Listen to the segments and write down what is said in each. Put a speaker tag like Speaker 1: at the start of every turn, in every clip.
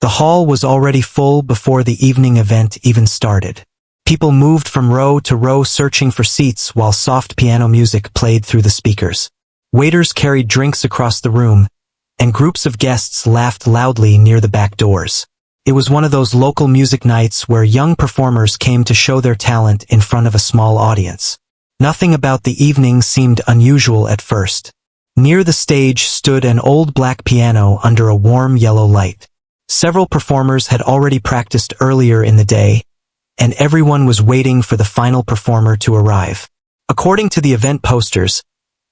Speaker 1: The hall was already full before the evening event even started. People moved from row to row searching for seats while soft piano music played through the speakers. Waiters carried drinks across the room, and groups of guests laughed loudly near the back doors. It was one of those local music nights where young performers came to show their talent in front of a small audience. Nothing about the evening seemed unusual at first. Near the stage stood an old black piano under a warm yellow light. Several performers had already practiced earlier in the day, and everyone was waiting for the final performer to arrive. According to the event posters,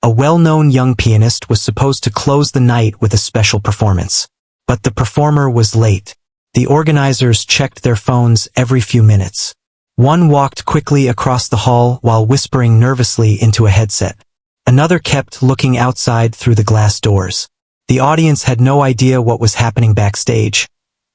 Speaker 1: a well-known young pianist was supposed to close the night with a special performance. But the performer was late. The organizers checked their phones every few minutes. One walked quickly across the hall while whispering nervously into a headset. Another kept looking outside through the glass doors. The audience had no idea what was happening backstage,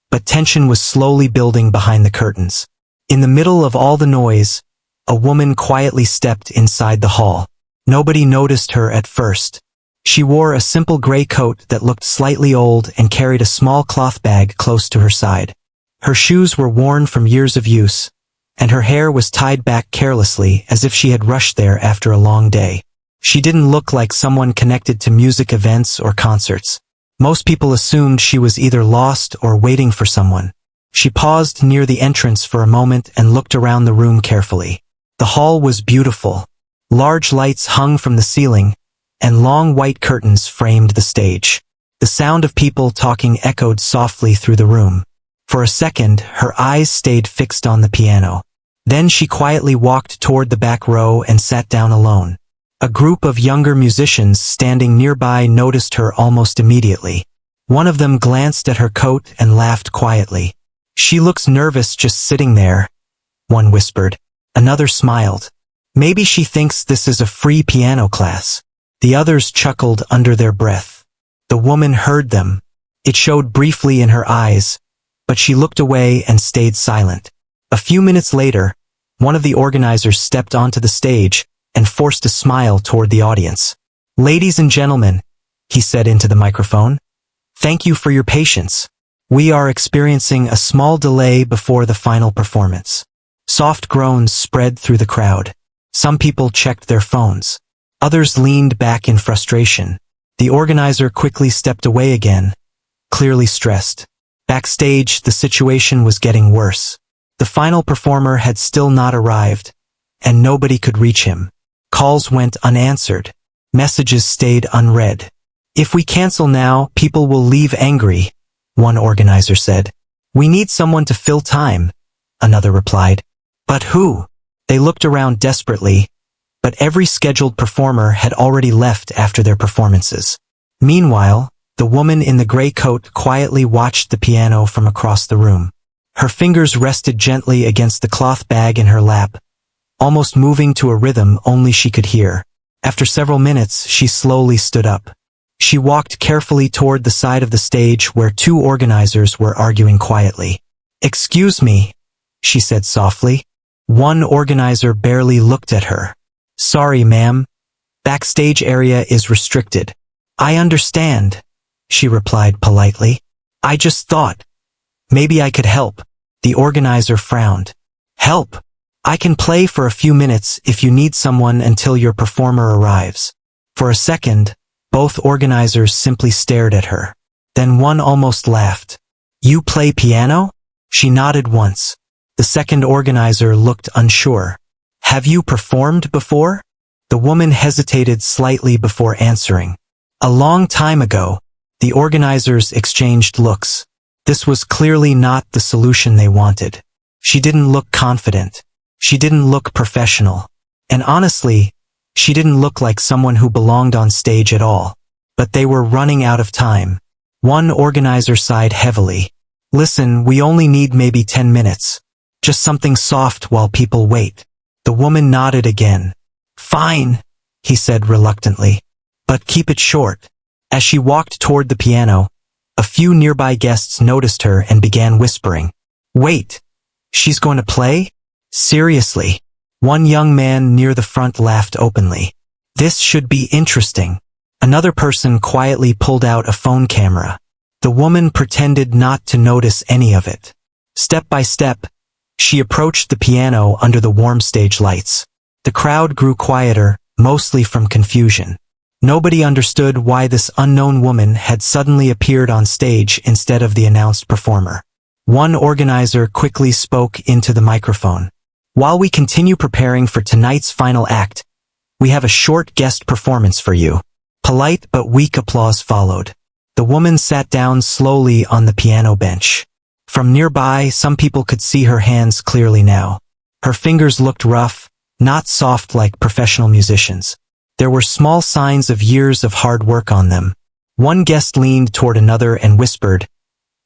Speaker 1: but tension was slowly building behind the curtains. In the middle of all the noise, a woman quietly stepped inside the hall. Nobody noticed her at first. She wore a simple gray coat that looked slightly old and carried a small cloth bag close to her side. Her shoes were worn from years of use, and her hair was tied back carelessly as if she had rushed there after a long day. She didn't look like someone connected to music events or concerts. Most people assumed she was either lost or waiting for someone. She paused near the entrance for a moment and looked around the room carefully. The hall was beautiful. Large lights hung from the ceiling, and long white curtains framed the stage. The sound of people talking echoed softly through the room. For a second, her eyes stayed fixed on the piano. Then she quietly walked toward the back row and sat down alone. A group of younger musicians standing nearby noticed her almost immediately. One of them glanced at her coat and laughed quietly. "She looks nervous just sitting there," one whispered. Another smiled. "Maybe she thinks this is a free piano class." The others chuckled under their breath. The woman heard them. It showed briefly in her eyes, but she looked away and stayed silent. A few minutes later, one of the organizers stepped onto the stage and forced a smile toward the audience. "Ladies and gentlemen," he said into the microphone, "thank you for your patience. We are experiencing a small delay before the final performance." Soft groans spread through the crowd. Some people checked their phones. Others leaned back in frustration. The organizer quickly stepped away again, clearly stressed. Backstage, the situation was getting worse. The final performer had still not arrived, and nobody could reach him. Calls went unanswered. Messages stayed unread. "If we cancel now, people will leave angry," one organizer said. "We need someone to fill time," another replied. "But who?" They looked around desperately, but every scheduled performer had already left after their performances. Meanwhile, the woman in the gray coat quietly watched the piano from across the room. Her fingers rested gently against the cloth bag in her lap, almost moving to a rhythm only she could hear. After several minutes, she slowly stood up. She walked carefully toward the side of the stage where two organizers were arguing quietly. "Excuse me," she said softly. One organizer barely looked at her. "Sorry, ma'am. Backstage area is restricted." "I understand," she replied politely. "I just thought maybe I could help." The organizer frowned. "Help? I can play for a few minutes if you need someone until your performer arrives." For a second, both organizers simply stared at her. Then one almost laughed. "You play piano?" She nodded once. The second organizer looked unsure. "Have you performed before?" The woman hesitated slightly before answering. "A long time ago." The organizers exchanged looks. This was clearly not the solution they wanted. She didn't look confident. She didn't look professional. And honestly, she didn't look like someone who belonged on stage at all. But they were running out of time. One organizer sighed heavily. "Listen, we only need maybe 10 minutes. Just something soft while people wait." The woman nodded again. "Fine," he said reluctantly. "But keep it short." As she walked toward the piano, a few nearby guests noticed her and began whispering. "Wait, she's going to play? Seriously?" One young man near the front laughed openly. "This should be interesting." Another person quietly pulled out a phone camera. The woman pretended not to notice any of it. Step by step, she approached the piano under the warm stage lights. The crowd grew quieter, mostly from confusion. Nobody understood why this unknown woman had suddenly appeared on stage instead of the announced performer. One organizer quickly spoke into the microphone. "While we continue preparing for tonight's final act, we have a short guest performance for you." Polite but weak applause followed. The woman sat down slowly on the piano bench. From nearby, some people could see her hands clearly now. Her fingers looked rough, not soft like professional musicians. There were small signs of years of hard work on them. One guest leaned toward another and whispered,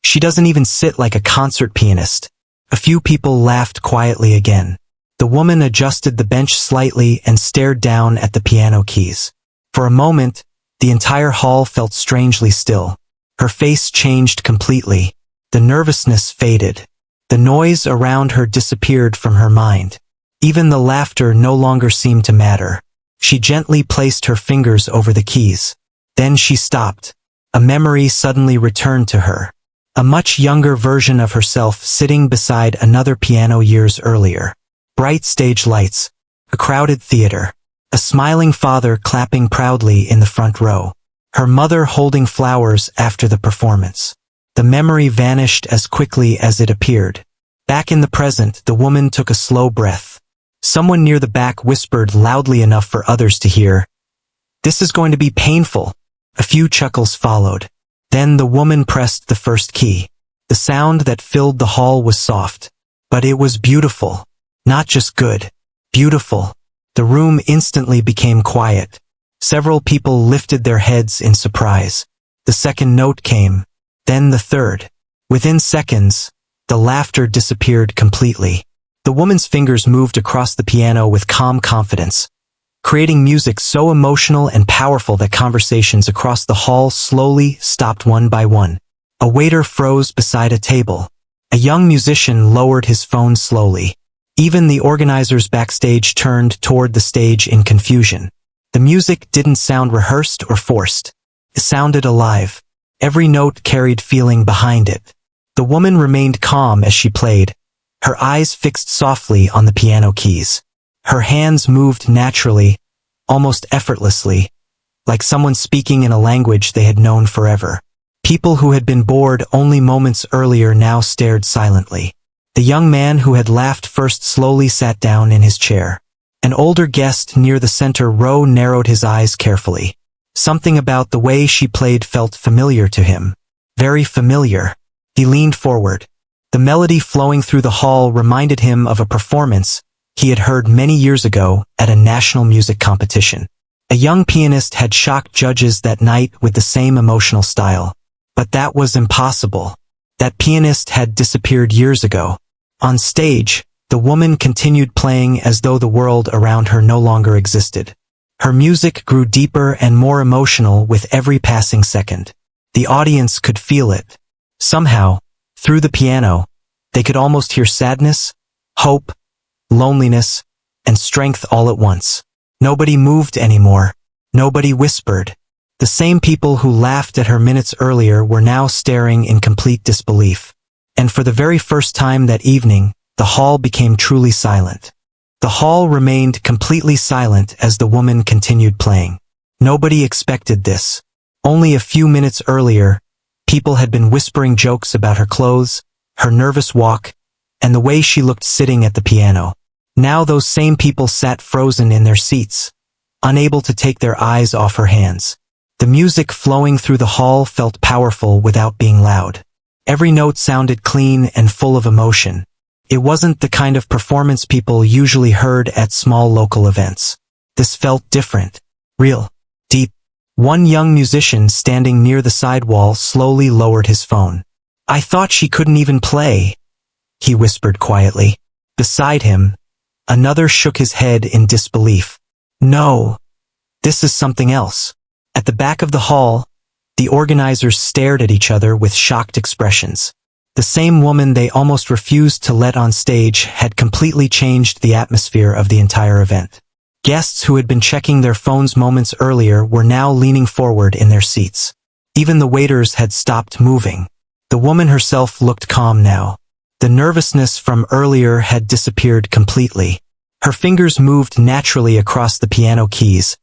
Speaker 1: "She doesn't even sit like a concert pianist." A few people laughed quietly again. The woman adjusted the bench slightly and stared down at the piano keys. For a moment, the entire hall felt strangely still. Her face changed completely. The nervousness faded. The noise around her disappeared from her mind. Even the laughter no longer seemed to matter. She gently placed her fingers over the keys. Then she stopped. A memory suddenly returned to her. A much younger version of herself sitting beside another piano years earlier. Bright stage lights. A crowded theater. A smiling father clapping proudly in the front row. Her mother holding flowers after the performance. The memory vanished as quickly as it appeared. Back in the present, the woman took a slow breath. Someone near the back whispered loudly enough for others to hear, "This is going to be painful." A few chuckles followed. Then the woman pressed the first key. The sound that filled the hall was soft. But it was beautiful. Not just good. Beautiful. The room instantly became quiet. Several people lifted their heads in surprise. The second note came. Then the third. Within seconds, the laughter disappeared completely. The woman's fingers moved across the piano with calm confidence, creating music so emotional and powerful that conversations across the hall slowly stopped one by one. A waiter froze beside a table. A young musician lowered his phone slowly. Even the organizers backstage turned toward the stage in confusion. The music didn't sound rehearsed or forced. It sounded alive. Every note carried feeling behind it. The woman remained calm as she played, her eyes fixed softly on the piano keys. Her hands moved naturally, almost effortlessly, like someone speaking in a language they had known forever. People who had been bored only moments earlier now stared silently. The young man who had laughed first slowly sat down in his chair. An older guest near the center row narrowed his eyes carefully. Something about the way she played felt familiar to him. Very familiar. He leaned forward. The melody flowing through the hall reminded him of a performance he had heard many years ago at a national music competition. A young pianist had shocked judges that night with the same emotional style. But that was impossible. That pianist had disappeared years ago. On stage, the woman continued playing as though the world around her no longer existed. Her music grew deeper and more emotional with every passing second. The audience could feel it. Somehow, through the piano, they could almost hear sadness, hope, loneliness, and strength all at once. Nobody moved anymore. Nobody whispered. The same people who laughed at her minutes earlier were now staring in complete disbelief. And for the very first time that evening, the hall became truly silent. The hall remained completely silent as the woman continued playing. Nobody expected this. Only a few minutes earlier, people had been whispering jokes about her clothes, her nervous walk, and the way she looked sitting at the piano. Now those same people sat frozen in their seats, unable to take their eyes off her hands. The music flowing through the hall felt powerful without being loud. Every note sounded clean and full of emotion. It wasn't the kind of performance people usually heard at small local events. This felt different, real, deep. One young musician standing near the sidewall slowly lowered his phone. "I thought she couldn't even play," he whispered quietly. Beside him, another shook his head in disbelief. "No, this is something else." At the back of the hall, the organizers stared at each other with shocked expressions. The same woman they almost refused to let on stage had completely changed the atmosphere of the entire event. Guests who had been checking their phones moments earlier were now leaning forward in their seats. Even the waiters had stopped moving. The woman herself looked calm now. The nervousness from earlier had disappeared completely. Her fingers moved naturally across the piano keys,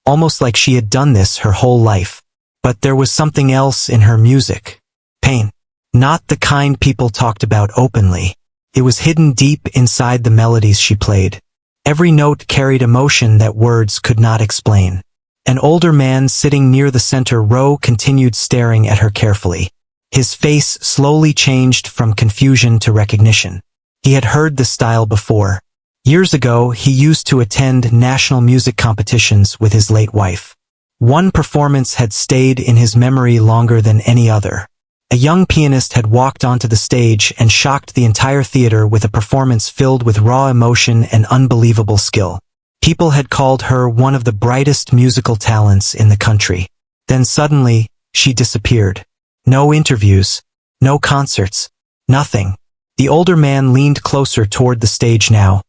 Speaker 1: almost like she had done this her whole life. But there was something else in her music. Pain. Not the kind people talked about openly. It was hidden deep inside the melodies she played. Every note carried emotion that words could not explain. An older man sitting near the center row continued staring at her carefully. His face slowly changed from confusion to recognition. He had heard the style before. Years ago, he used to attend national music competitions with his late wife. One performance had stayed in his memory longer than any other. A young pianist had walked onto the stage and shocked the entire theater with a performance filled with raw emotion and unbelievable skill. People had called her one of the brightest musical talents in the country. Then suddenly, she disappeared. No interviews, no concerts, nothing. The older man leaned closer toward the stage now,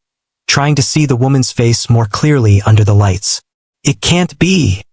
Speaker 1: trying to see the woman's face more clearly under the lights. "It can't be,"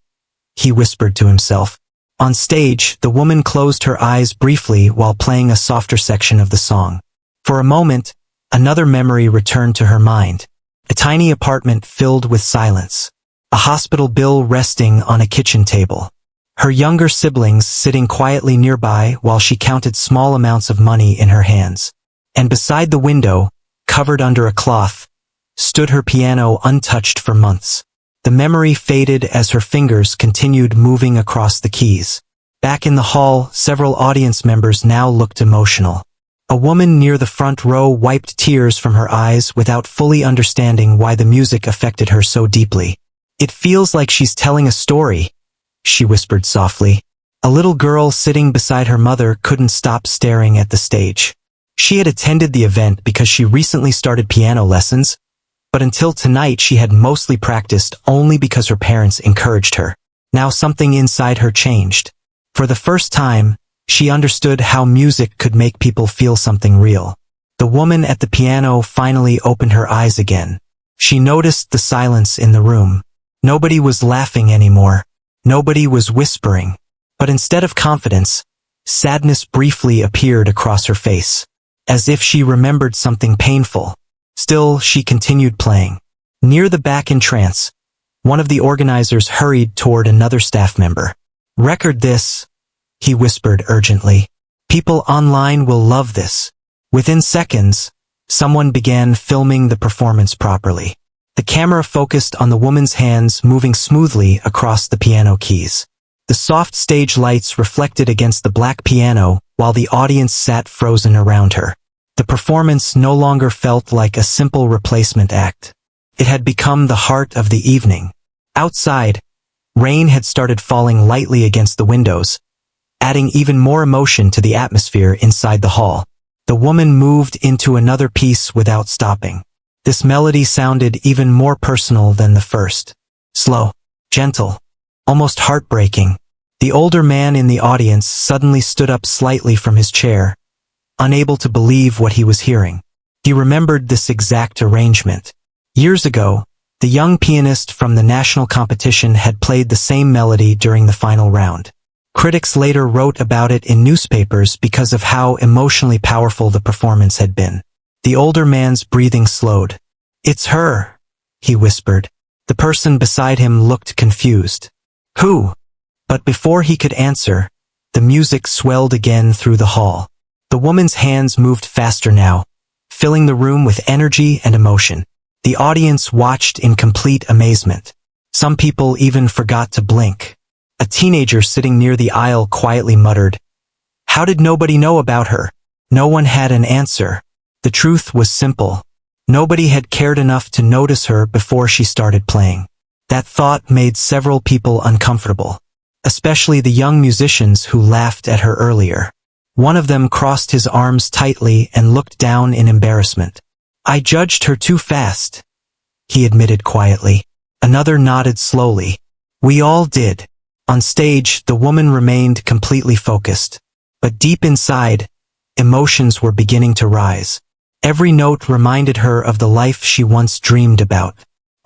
Speaker 1: he whispered to himself. On stage, the woman closed her eyes briefly while playing a softer section of the song. For a moment, another memory returned to her mind. A tiny apartment filled with silence. A hospital bill resting on a kitchen table. Her younger siblings sitting quietly nearby while she counted small amounts of money in her hands. And beside the window, covered under a cloth, stood her piano untouched for months. The memory faded as her fingers continued moving across the keys. Back in the hall, several audience members now looked emotional. A woman near the front row wiped tears from her eyes without fully understanding why the music affected her so deeply. "It feels like she's telling a story," she whispered softly. A little girl sitting beside her mother couldn't stop staring at the stage. She had attended the event because she recently started piano lessons, but until tonight she had mostly practiced only because her parents encouraged her. Now something inside her changed. For the first time, she understood how music could make people feel something real. The woman at the piano finally opened her eyes again. She noticed the silence in the room. Nobody was laughing anymore. Nobody was whispering. But instead of confidence, sadness briefly appeared across her face, as if she remembered something painful. Still, she continued playing. Near the back entrance, one of the organizers hurried toward another staff member. "Record this," he whispered urgently. "People online will love this." Within seconds, someone began filming the performance properly. The camera focused on the woman's hands moving smoothly across the piano keys. The soft stage lights reflected against the black piano while the audience sat frozen around her. The performance no longer felt like a simple replacement act. It had become the heart of the evening. Outside, rain had started falling lightly against the windows, adding even more emotion to the atmosphere inside the hall. The woman moved into another piece without stopping. This melody sounded even more personal than the first. Slow, gentle, almost heartbreaking. The older man in the audience suddenly stood up slightly from his chair, unable to believe what he was hearing. He remembered this exact arrangement. Years ago, the young pianist from the national competition had played the same melody during the final round. Critics later wrote about it in newspapers because of how emotionally powerful the performance had been. The older man's breathing slowed. "It's her," he whispered. The person beside him looked confused. "Who?" But before he could answer, the music swelled again through the hall. The woman's hands moved faster now, filling the room with energy and emotion. The audience watched in complete amazement. Some people even forgot to blink. A teenager sitting near the aisle quietly muttered, "How did nobody know about her?" No one had an answer. The truth was simple. Nobody had cared enough to notice her before she started playing. That thought made several people uncomfortable, especially the young musicians who laughed at her earlier. One of them crossed his arms tightly and looked down in embarrassment. "I judged her too fast," he admitted quietly. Another nodded slowly. "We all did." On stage, the woman remained completely focused. But deep inside, emotions were beginning to rise. Every note reminded her of the life she once dreamed about.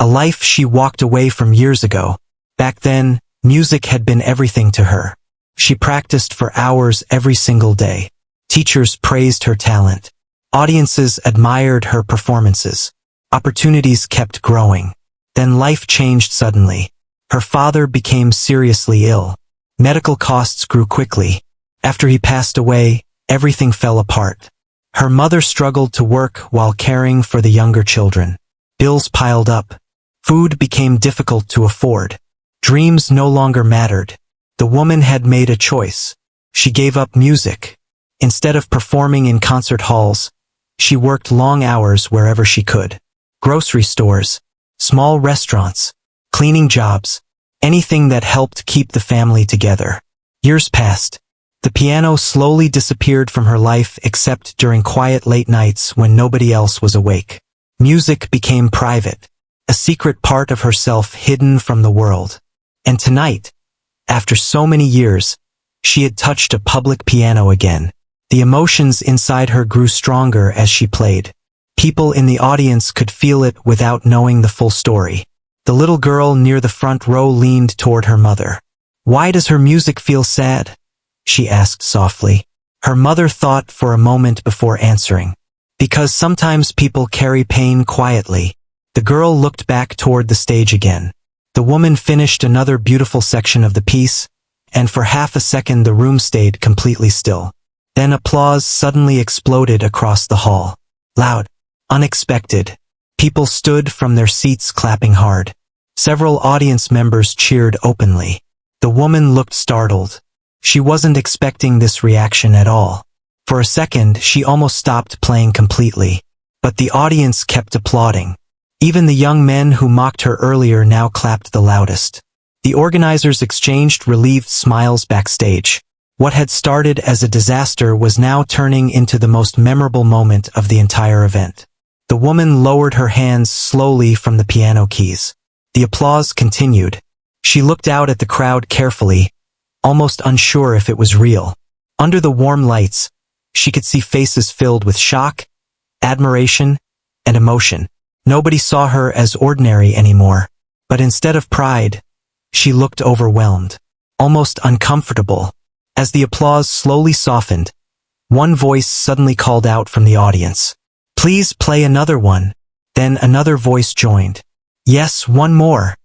Speaker 1: A life she walked away from years ago. Back then, music had been everything to her. She practiced for hours every single day. Teachers praised her talent. Audiences admired her performances. Opportunities kept growing. Then life changed suddenly. Her father became seriously ill. Medical costs grew quickly. After he passed away, everything fell apart. Her mother struggled to work while caring for the younger children. Bills piled up. Food became difficult to afford. Dreams no longer mattered. The woman had made a choice. She gave up music. Instead of performing in concert halls, she worked long hours wherever she could. Grocery stores, small restaurants, cleaning jobs, anything that helped keep the family together. Years passed. The piano slowly disappeared from her life except during quiet late nights when nobody else was awake. Music became private, a secret part of herself hidden from the world. And tonight, after so many years, she had touched a public piano again. The emotions inside her grew stronger as she played. People in the audience could feel it without knowing the full story. The little girl near the front row leaned toward her mother. "Why does her music feel sad?" she asked softly. Her mother thought for a moment before answering. "Because sometimes people carry pain quietly." The girl looked back toward the stage again. The woman finished another beautiful section of the piece, and for half a second the room stayed completely still. Then applause suddenly exploded across the hall. Loud, unexpected. People stood from their seats clapping hard. Several audience members cheered openly. The woman looked startled. She wasn't expecting this reaction at all. For a second, she almost stopped playing completely. But the audience kept applauding. Even the young men who mocked her earlier now clapped the loudest. The organizers exchanged relieved smiles backstage. What had started as a disaster was now turning into the most memorable moment of the entire event. The woman lowered her hands slowly from the piano keys. The applause continued. She looked out at the crowd carefully, almost unsure if it was real. Under the warm lights, she could see faces filled with shock, admiration, and emotion. Nobody saw her as ordinary anymore, but instead of pride, she looked overwhelmed, almost uncomfortable. As the applause slowly softened, one voice suddenly called out from the audience. "Please play another one." Then another voice joined. "Yes, one more."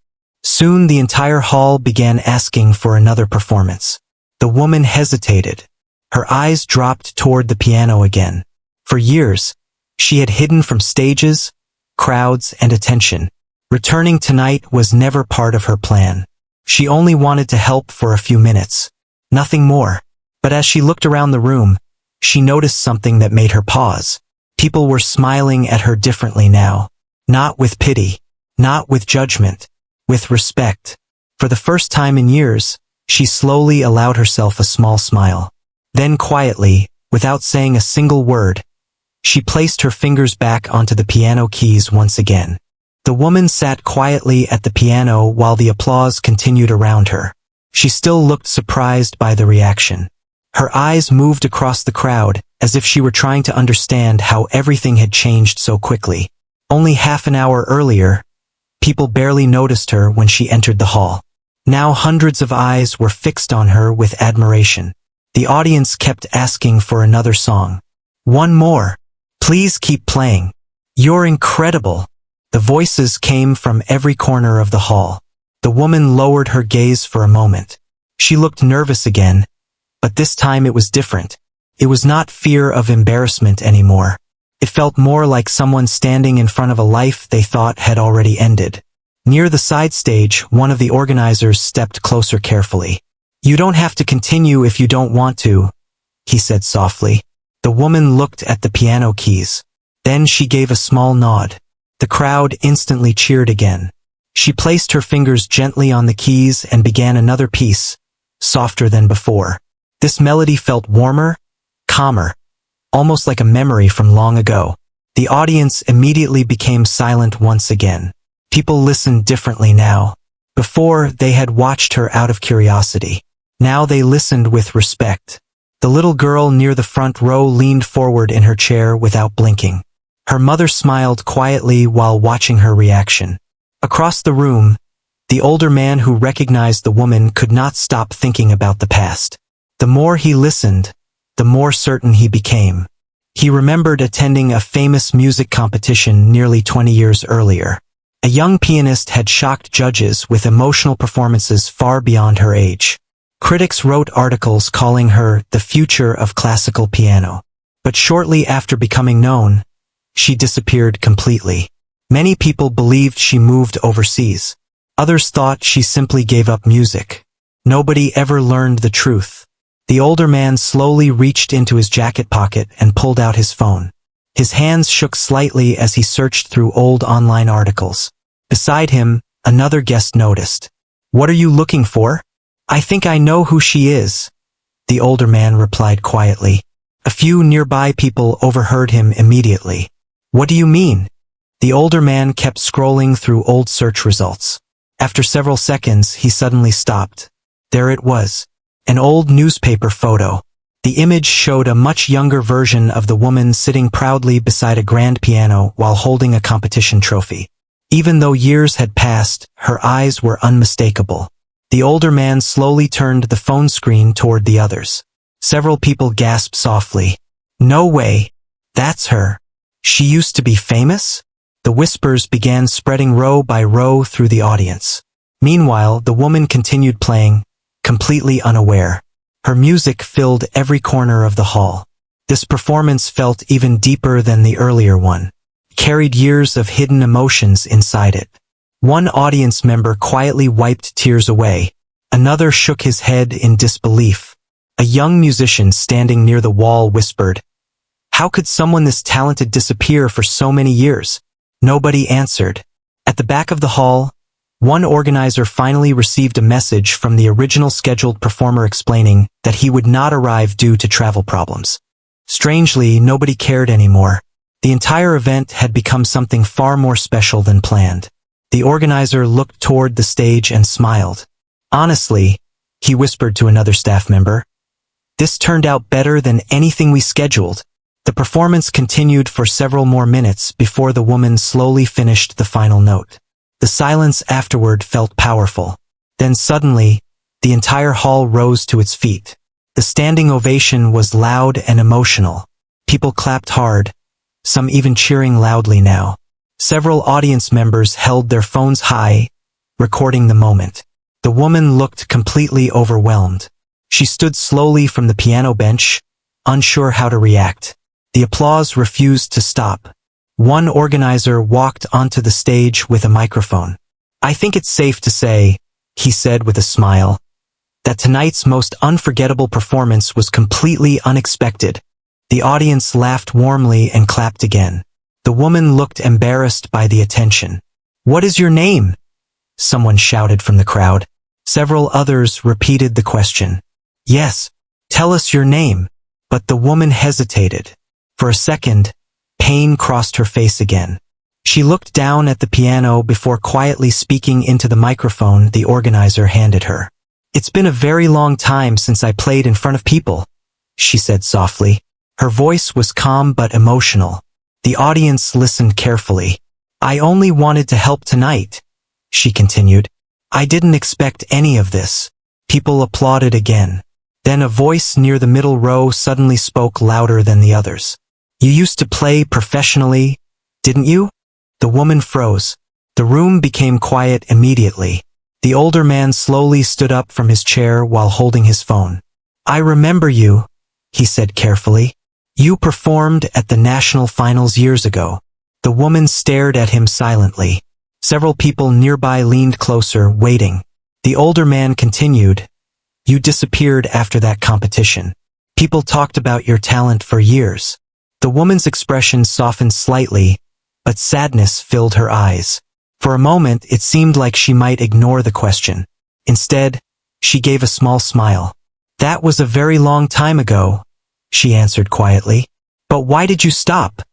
Speaker 1: Soon the entire hall began asking for another performance. The woman hesitated. Her eyes dropped toward the piano again. For years, she had hidden from stages, crowds, and attention. Returning tonight was never part of her plan. She only wanted to help for a few minutes. Nothing more. But as she looked around the room, she noticed something that made her pause. People were smiling at her differently now. Not with pity. Not with judgment. With respect. For the first time in years, she slowly allowed herself a small smile. Then quietly, without saying a single word, she placed her fingers back onto the piano keys once again. The woman sat quietly at the piano while the applause continued around her. She still looked surprised by the reaction. Her eyes moved across the crowd, as if she were trying to understand how everything had changed so quickly. Only half an hour earlier, people barely noticed her when she entered the hall. Now hundreds of eyes were fixed on her with admiration. The audience kept asking for another song. "One more. Please keep playing. You're incredible." The voices came from every corner of the hall. The woman lowered her gaze for a moment. She looked nervous again, but this time it was different. It was not fear of embarrassment anymore. It felt more like someone standing in front of a life they thought had already ended. Near the side stage, one of the organizers stepped closer carefully. "You don't have to continue if you don't want to," he said softly. The woman looked at the piano keys. Then she gave a small nod. The crowd instantly cheered again. She placed her fingers gently on the keys and began another piece, softer than before. This melody felt warmer, calmer, almost like a memory from long ago. The audience immediately became silent once again. People listened differently now. Before, they had watched her out of curiosity. Now they listened with respect. The little girl near the front row leaned forward in her chair without blinking. Her mother smiled quietly while watching her reaction. Across the room, the older man who recognized the woman could not stop thinking about the past. The more he listened, the more certain he became. He remembered attending a famous music competition nearly 20 years earlier. A young pianist had shocked judges with emotional performances far beyond her age. Critics wrote articles calling her the future of classical piano. But shortly after becoming known, she disappeared completely. Many people believed she moved overseas. Others thought she simply gave up music. Nobody ever learned the truth. The older man slowly reached into his jacket pocket and pulled out his phone. His hands shook slightly as he searched through old online articles. Beside him, another guest noticed. "What are you looking for?" "I think I know who she is," the older man replied quietly. A few nearby people overheard him immediately. "What do you mean?" The older man kept scrolling through old search results. After several seconds, he suddenly stopped. There it was. An old newspaper photo. The image showed a much younger version of the woman sitting proudly beside a grand piano while holding a competition trophy. Even though years had passed, her eyes were unmistakable. The older man slowly turned the phone screen toward the others. Several people gasped softly. "No way! That's her! She used to be famous?" The whispers began spreading row by row through the audience. Meanwhile, the woman continued playing, completely unaware. Her music filled every corner of the hall. This performance felt even deeper than the earlier one. It carried years of hidden emotions inside it. One audience member quietly wiped tears away. Another shook his head in disbelief. A young musician standing near the wall whispered, "How could someone this talented disappear for so many years?" Nobody answered. At the back of the hall, one organizer finally received a message from the original scheduled performer explaining that he would not arrive due to travel problems. Strangely, nobody cared anymore. The entire event had become something far more special than planned. The organizer looked toward the stage and smiled. "Honestly," he whispered to another staff member, "this turned out better than anything we scheduled." The performance continued for several more minutes before the woman slowly finished the final note. The silence afterward felt powerful. Then suddenly, the entire hall rose to its feet. The standing ovation was loud and emotional. People clapped hard, some even cheering loudly now. Several audience members held their phones high, recording the moment. The woman looked completely overwhelmed. She stood slowly from the piano bench, unsure how to react. The applause refused to stop. One organizer walked onto the stage with a microphone. "I think it's safe to say," he said with a smile, "that tonight's most unforgettable performance was completely unexpected." The audience laughed warmly and clapped again. The woman looked embarrassed by the attention. "What is your name?" someone shouted from the crowd. Several others repeated the question. "Yes, tell us your name." But the woman hesitated. For a second, pain crossed her face again. She looked down at the piano before quietly speaking into the microphone the organizer handed her. "It's been a very long time since I played in front of people," she said softly. Her voice was calm but emotional. The audience listened carefully. "I only wanted to help tonight," she continued. "I didn't expect any of this." People applauded again. Then a voice near the middle row suddenly spoke louder than the others. "You used to play professionally, didn't you?" The woman froze. The room became quiet immediately. The older man slowly stood up from his chair while holding his phone. "I remember you," he said carefully. "You performed at the national finals years ago." The woman stared at him silently. Several people nearby leaned closer, waiting. The older man continued, "You disappeared after that competition. People talked about your talent for years." The woman's expression softened slightly, but sadness filled her eyes. For a moment, it seemed like she might ignore the question. Instead, she gave a small smile. "That was a very long time ago," she answered quietly. "But why did you stop?"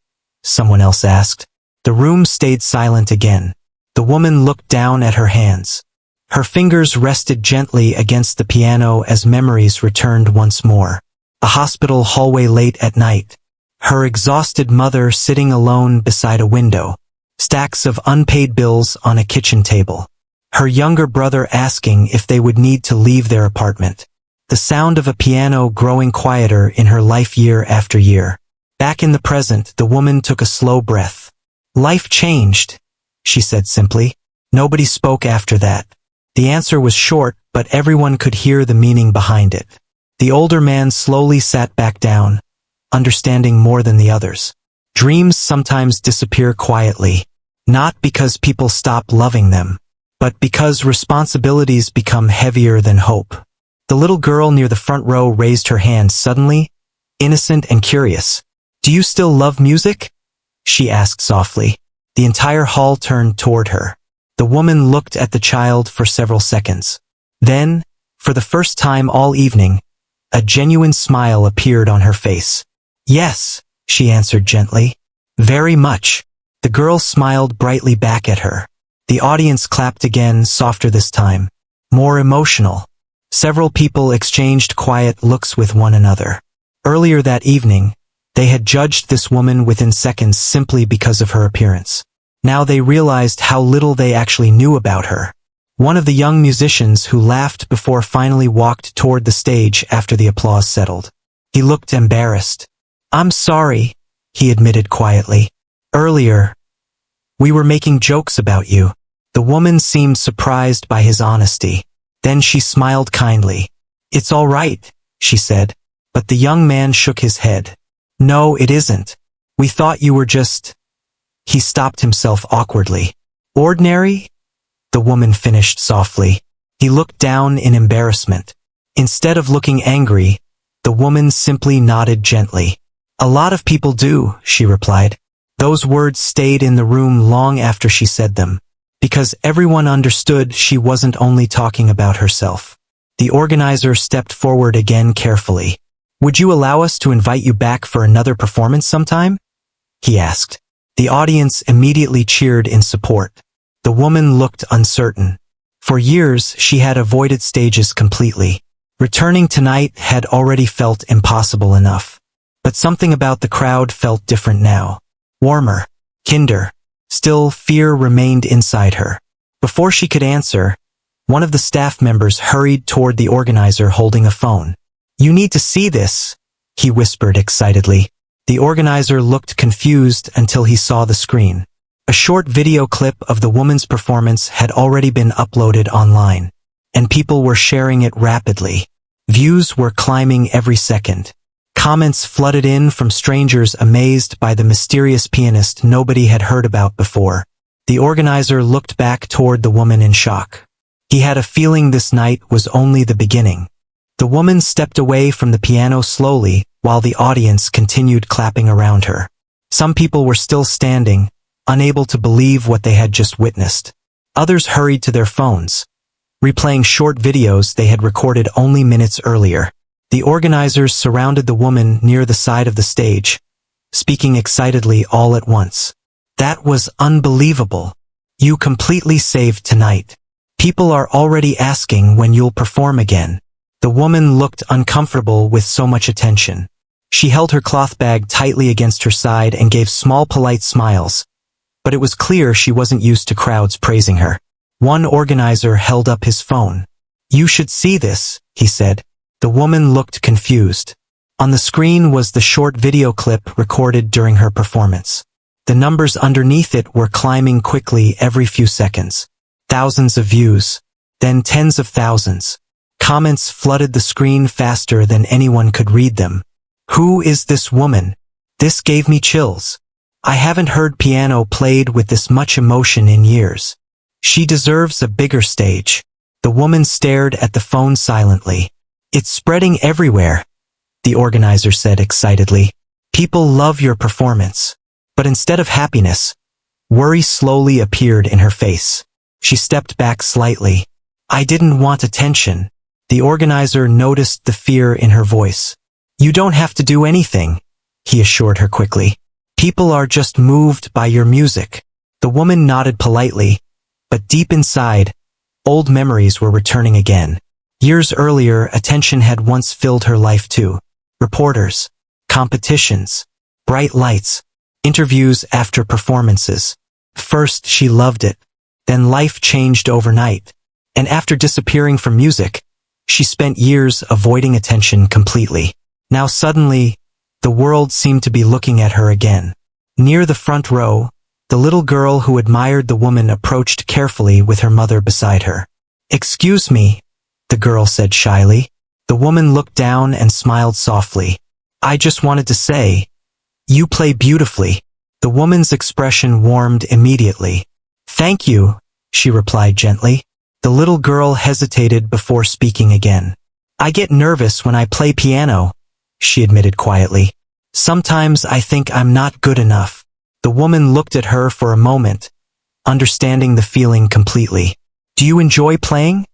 Speaker 1: someone else asked. The room stayed silent again. The woman looked down at her hands. Her fingers rested gently against the piano as memories returned once more. A hospital hallway late at night. Her exhausted mother sitting alone beside a window. Stacks of unpaid bills on a kitchen table. Her younger brother asking if they would need to leave their apartment. the sound of a piano growing quieter in her life year after year. Back in the present, the woman took a slow breath. Life changed, she said simply. Nobody spoke after that. The answer was short, but everyone could hear the meaning behind it. The older man slowly sat back down, understanding more than the others. Dreams sometimes disappear quietly, not because people stop loving them, but because responsibilities become heavier than hope. The little girl near the front row raised her hand suddenly, innocent and curious. "Do you still love music?" she asked softly. The entire hall turned toward her. The woman looked at the child for several seconds. Then, for the first time all evening, a genuine smile appeared on her face. "Yes," she answered gently. "Very much." The girl smiled brightly back at her. The audience clapped again, softer this time, more emotional. Several people exchanged quiet looks with one another. Earlier that evening, they had judged this woman within seconds simply because of her appearance. Now they realized how little they actually knew about her. One of the young musicians who laughed before finally walked toward the stage after the applause settled. He looked embarrassed. "I'm sorry," he admitted quietly. "Earlier, we were making jokes about you." The woman seemed surprised by his honesty. Then she smiled kindly. "It's all right," she said. But the young man shook his head. "No, it isn't. We thought you were just—" He stopped himself awkwardly. "Ordinary?" the woman finished softly. He looked down in embarrassment. Instead of looking angry, the woman simply nodded gently. "A lot of people do," she replied. Those words stayed in the room long after she said them, because everyone understood she wasn't only talking about herself. The organizer stepped forward again carefully. "Would you allow us to invite you back for another performance sometime?" he asked. The audience immediately cheered in support. The woman looked uncertain. For years, she had avoided stages completely. Returning tonight had already felt impossible enough. But something about the crowd felt different now. Warmer, kinder. Still, fear remained inside her. Before she could answer, one of the staff members hurried toward the organizer holding a phone. "You need to see this," he whispered excitedly. The organizer looked confused until he saw the screen. A short video clip of the woman's performance had already been uploaded online, and people were sharing it rapidly. Views were climbing every second. Comments flooded in from strangers amazed by the mysterious pianist nobody had heard about before. The organizer looked back toward the woman in shock. He had a feeling this night was only the beginning. The woman stepped away from the piano slowly, while the audience continued clapping around her. Some people were still standing, unable to believe what they had just witnessed. Others hurried to their phones, replaying short videos they had recorded only minutes earlier. The organizers surrounded the woman near the side of the stage, speaking excitedly all at once. "That was unbelievable. You completely saved tonight. People are already asking when you'll perform again." The woman looked uncomfortable with so much attention. She held her cloth bag tightly against her side and gave small polite smiles, but it was clear she wasn't used to crowds praising her. One organizer held up his phone. "You should see this," he said. The woman looked confused. On the screen was the short video clip recorded during her performance. The numbers underneath it were climbing quickly every few seconds. Thousands of views, then tens of thousands. Comments flooded the screen faster than anyone could read them. "Who is this woman? This gave me chills. I haven't heard piano played with this much emotion in years. She deserves a bigger stage." The woman stared at the phone silently. "It's spreading everywhere," the organizer said excitedly. "People love your performance." But instead of happiness, worry slowly appeared in her face. She stepped back slightly. "I didn't want attention." The organizer noticed the fear in her voice. "You don't have to do anything," he assured her quickly. "People are just moved by your music." The woman nodded politely, but deep inside, old memories were returning again. Years earlier, attention had once filled her life too. Reporters, competitions, bright lights, interviews after performances. First, she loved it. Then life changed overnight. And after disappearing from music, She spent years avoiding attention completely. Now suddenly, the world seemed to be looking at her again. Near the front row, the little girl who admired the woman approached carefully with her mother beside her. "Excuse me," the girl said shyly. The woman looked down and smiled softly. "I just wanted to say, you play beautifully." The woman's expression warmed immediately. "Thank you," she replied gently. The little girl hesitated before speaking again. "I get nervous when I play piano," she admitted quietly. "Sometimes I think I'm not good enough." The woman looked at her for a moment, understanding the feeling completely. "Do you enjoy playing?"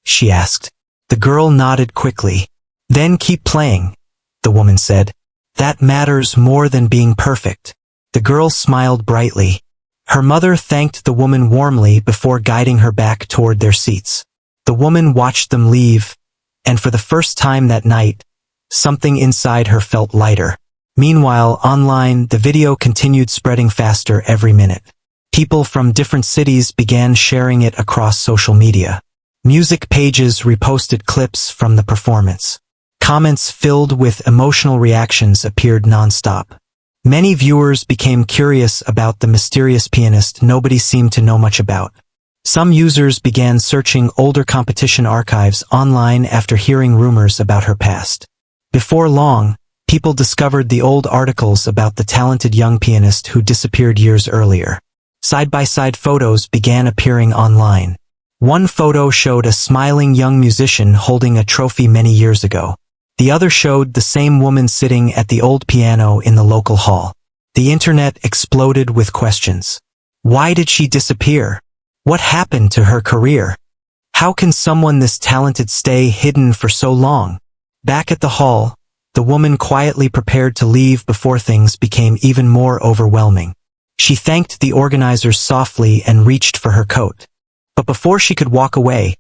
Speaker 1: she asked. The girl nodded quickly. "Then keep playing," the woman said. "That matters more than being perfect." The girl smiled brightly. Her mother thanked the woman warmly before guiding her back toward their seats. The woman watched them leave, and for the first time that night, something inside her felt lighter. Meanwhile, online, the video continued spreading faster every minute. People from different cities began sharing it across social media. Music pages reposted clips from the performance. Comments filled with emotional reactions appeared nonstop. Many viewers became curious about the mysterious pianist nobody seemed to know much about. Some users began searching older competition archives online after hearing rumors about her past. Before long, people discovered the old articles about the talented young pianist who disappeared years earlier. Side-by-side photos began appearing online. One photo showed a smiling young musician holding a trophy many years ago. The other showed the same woman sitting at the old piano in the local hall. The internet exploded with questions. Why did she disappear? What happened to her career? How can someone this talented stay hidden for so long? Back at the hall, the woman quietly prepared to leave before things became even more overwhelming. She thanked the organizers softly and reached for her coat. But before she could walk away,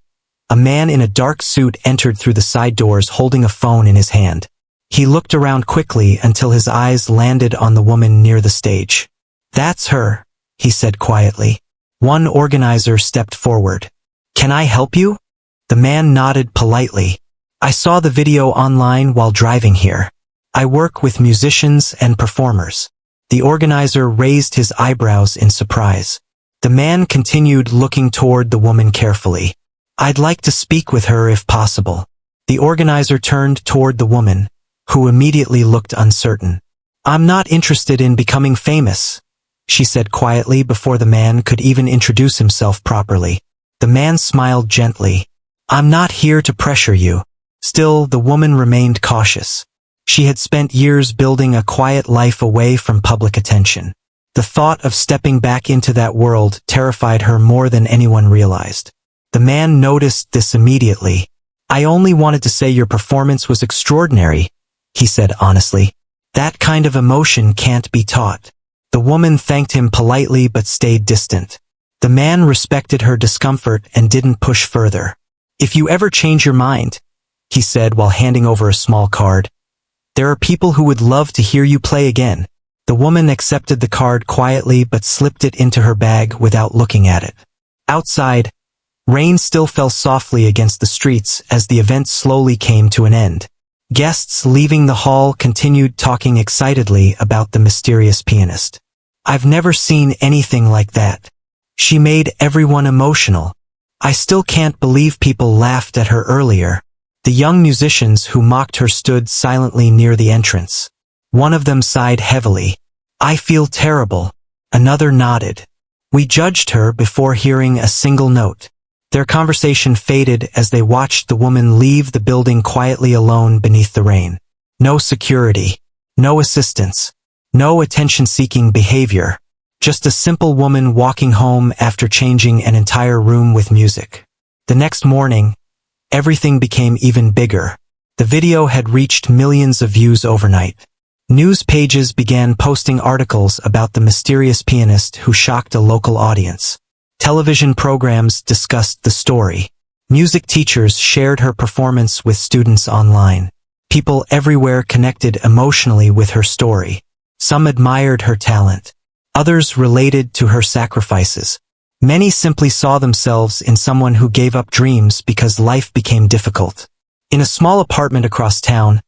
Speaker 1: a man in a dark suit entered through the side doors holding a phone in his hand. He looked around quickly until his eyes landed on the woman near the stage. "That's her," he said quietly. One organizer stepped forward. "Can I help you?" The man nodded politely. "I saw the video online while driving here. I work with musicians and performers." The organizer raised his eyebrows in surprise. The man continued looking toward the woman carefully. "I'd like to speak with her if possible." The organizer turned toward the woman, who immediately looked uncertain. "I'm not interested in becoming famous," she said quietly before the man could even introduce himself properly. The man smiled gently. "I'm not here to pressure you." Still, the woman remained cautious. She had spent years building a quiet life away from public attention. The thought of stepping back into that world terrified her more than anyone realized. The man noticed this immediately. "I only wanted to say your performance was extraordinary," he said honestly. "That kind of emotion can't be taught." The woman thanked him politely but stayed distant. The man respected her discomfort and didn't push further. "If you ever change your mind," he said while handing over a small card, "there are people who would love to hear you play again." The woman accepted the card quietly but slipped it into her bag without looking at it. Outside, rain still fell softly against the streets as the event slowly came to an end. Guests leaving the hall continued talking excitedly about the mysterious pianist. "I've never seen anything like that. She made everyone emotional. I still can't believe people laughed at her earlier." The young musicians who mocked her stood silently near the entrance. One of them sighed heavily. "I feel terrible." Another nodded. "We judged her before hearing a single note." Their conversation faded as they watched the woman leave the building quietly alone beneath the rain. No security, no assistance, no attention-seeking behavior. Just a simple woman walking home after changing an entire room with music. The next morning, everything became even bigger. The video had reached millions of views overnight. News pages began posting articles about the mysterious pianist who shocked a local audience. Television programs discussed the story. Music teachers shared her performance with students online. People everywhere connected emotionally with her story. Some admired her talent. Others related to her sacrifices. Many simply saw themselves in someone who gave up dreams because life became difficult. In a small apartment across town,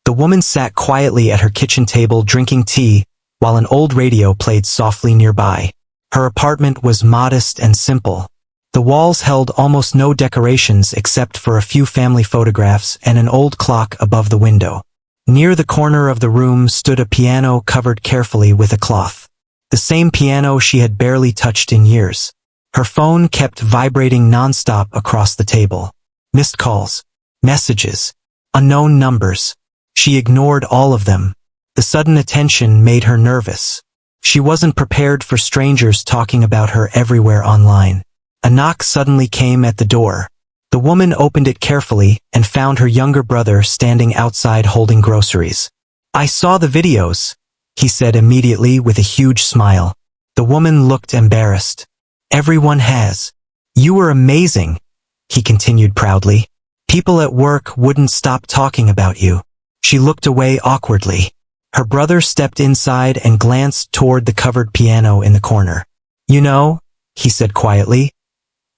Speaker 1: the woman sat quietly at her kitchen table drinking tea while an old radio played softly nearby. Her apartment was modest and simple. The walls held almost no decorations except for a few family photographs and an old clock above the window. Near the corner of the room stood a piano covered carefully with a cloth. The same piano she had barely touched in years. Her phone kept vibrating nonstop across the table. Missed calls, messages, unknown numbers. She ignored all of them. The sudden attention made her nervous. She wasn't prepared for strangers talking about her everywhere online. A knock suddenly came at the door. The woman opened it carefully and found her younger brother standing outside holding groceries. "I saw the videos," he said immediately with a huge smile. The woman looked embarrassed. "Everyone has. You were amazing," he continued proudly. "People at work wouldn't stop talking about you." She looked away awkwardly. Her brother stepped inside and glanced toward the covered piano in the corner. "You know," he said quietly,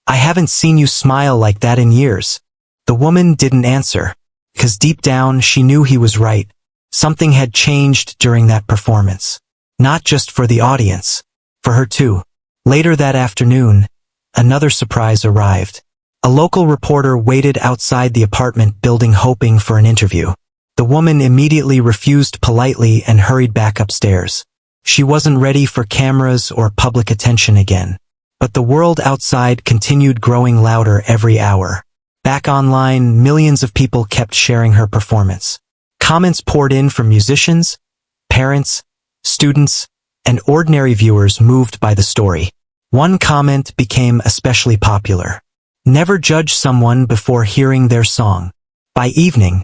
Speaker 1: "I haven't seen you smile like that in years." The woman didn't answer, because deep down she knew he was right. Something had changed during that performance. Not just for the audience, for her too. Later that afternoon, another surprise arrived. A local reporter waited outside the apartment building hoping for an interview. The woman immediately refused politely and hurried back upstairs. She wasn't ready for cameras or public attention again. But the world outside continued growing louder every hour. Back online, millions of people kept sharing her performance. Comments poured in from musicians, parents, students, and ordinary viewers moved by the story. One comment became especially popular. "Never judge someone before hearing their song." By evening,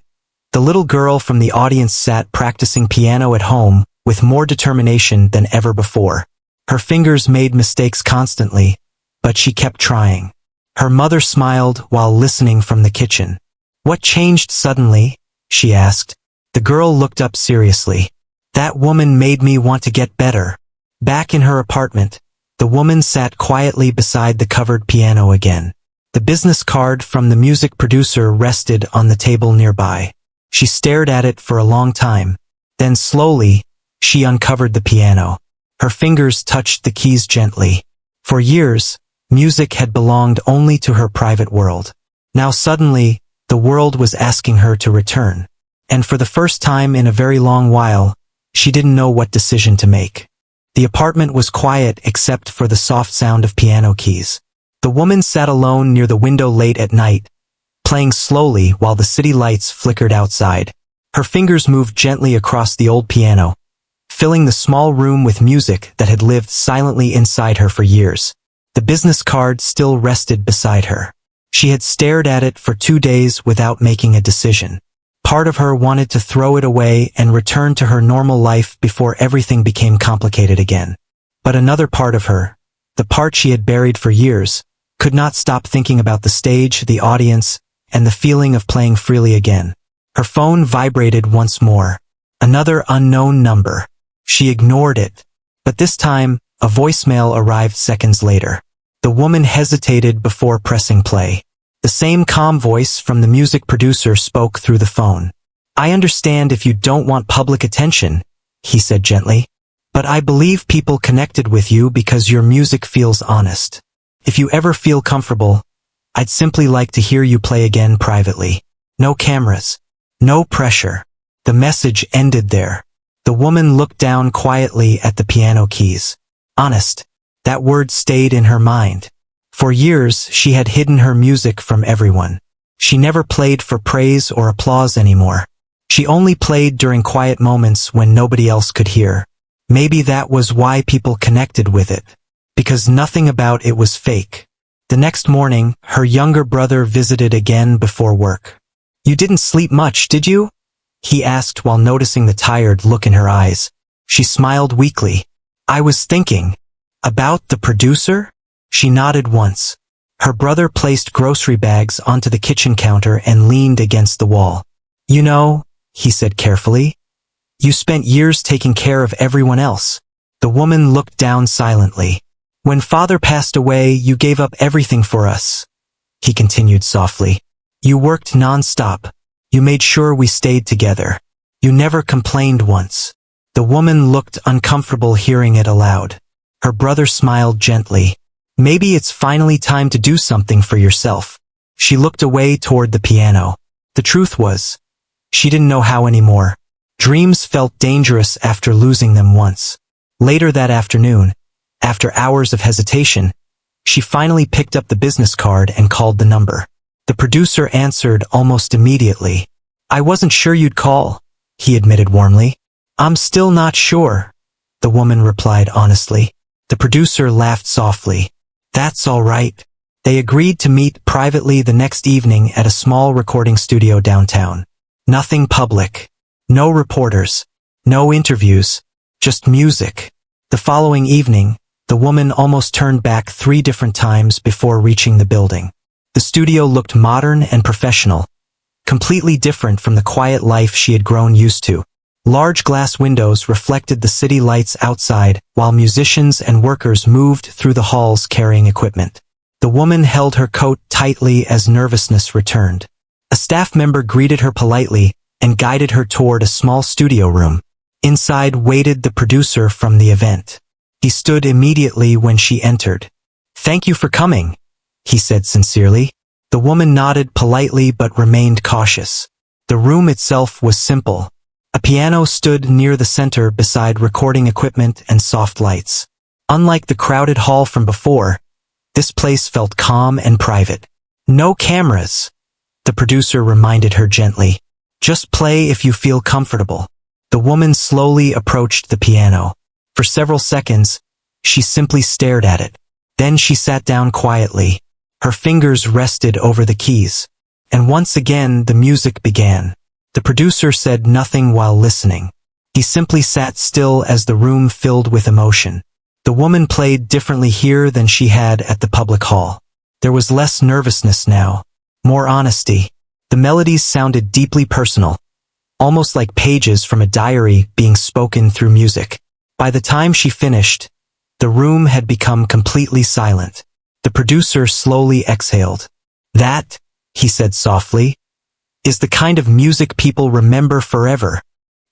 Speaker 1: the little girl from the audience sat practicing piano at home with more determination than ever before. Her fingers made mistakes constantly, but she kept trying. Her mother smiled while listening from the kitchen. "What changed suddenly?" she asked. The girl looked up seriously. "That woman made me want to get better." Back in her apartment, the woman sat quietly beside the covered piano again. The business card from the music producer rested on the table nearby. She stared at it for a long time. Then slowly, she uncovered the piano. Her fingers touched the keys gently. For years, music had belonged only to her private world. Now suddenly, the world was asking her to return. And for the first time in a very long while, she didn't know what decision to make. The apartment was quiet except for the soft sound of piano keys. The woman sat alone near the window late at night, playing slowly while the city lights flickered outside. Her fingers moved gently across the old piano, filling the small room with music that had lived silently inside her for years. The business card still rested beside her. She had stared at it for 2 days without making a decision. Part of her wanted to throw it away and return to her normal life before everything became complicated again. But another part of her, the part she had buried for years, could not stop thinking about the stage, the audience, and the feeling of playing freely again. Her phone vibrated once more. Another unknown number. She ignored it. But this time, a voicemail arrived seconds later. The woman hesitated before pressing play. The same calm voice from the music producer spoke through the phone. "I understand if you don't want public attention," he said gently. "But I believe people connected with you because your music feels honest. If you ever feel comfortable, I'd simply like to hear you play again privately. No cameras. No pressure." The message ended there. The woman looked down quietly at the piano keys. Honest. That word stayed in her mind. For years, she had hidden her music from everyone. She never played for praise or applause anymore. She only played during quiet moments when nobody else could hear. Maybe that was why people connected with it. Because nothing about it was fake. The next morning, her younger brother visited again before work. "You didn't sleep much, did you?" he asked while noticing the tired look in her eyes. She smiled weakly. "I was thinking." "About the producer?" She nodded once. Her brother placed grocery bags onto the kitchen counter and leaned against the wall. "You know," he said carefully, "you spent years taking care of everyone else." The woman looked down silently. "When father passed away, you gave up everything for us," he continued softly. "You worked non-stop, You made sure we stayed together. You never complained once." The woman looked uncomfortable hearing it aloud. Her brother smiled gently. "Maybe it's finally time to do something for yourself." She looked away toward the piano. The truth was, she didn't know how anymore. Dreams felt dangerous after losing them once. Later that afternoon, after hours of hesitation, she finally picked up the business card and called the number. The producer answered almost immediately. "I wasn't sure you'd call," he admitted warmly. "I'm still not sure," the woman replied honestly. The producer laughed softly. "That's all right." They agreed to meet privately the next evening at a small recording studio downtown. Nothing public. No reporters. No interviews. Just music. The following evening, the woman almost turned back 3 different times before reaching the building. The studio looked modern and professional, completely different from the quiet life she had grown used to. Large glass windows reflected the city lights outside, while musicians and workers moved through the halls carrying equipment. The woman held her coat tightly as nervousness returned. A staff member greeted her politely and guided her toward a small studio room. Inside waited the producer from the event. He stood immediately when she entered. "Thank you for coming," he said sincerely. The woman nodded politely but remained cautious. The room itself was simple. A piano stood near the center beside recording equipment and soft lights. Unlike the crowded hall from before, this place felt calm and private. "No cameras," the producer reminded her gently. "Just play if you feel comfortable." The woman slowly approached the piano. For several seconds, she simply stared at it. Then she sat down quietly. Her fingers rested over the keys. And once again, the music began. The producer said nothing while listening. He simply sat still as the room filled with emotion. The woman played differently here than she had at the public hall. There was less nervousness now, more honesty. The melodies sounded deeply personal, almost like pages from a diary being spoken through music. By the time she finished, the room had become completely silent. The producer slowly exhaled. "That," he said softly, "is the kind of music people remember forever."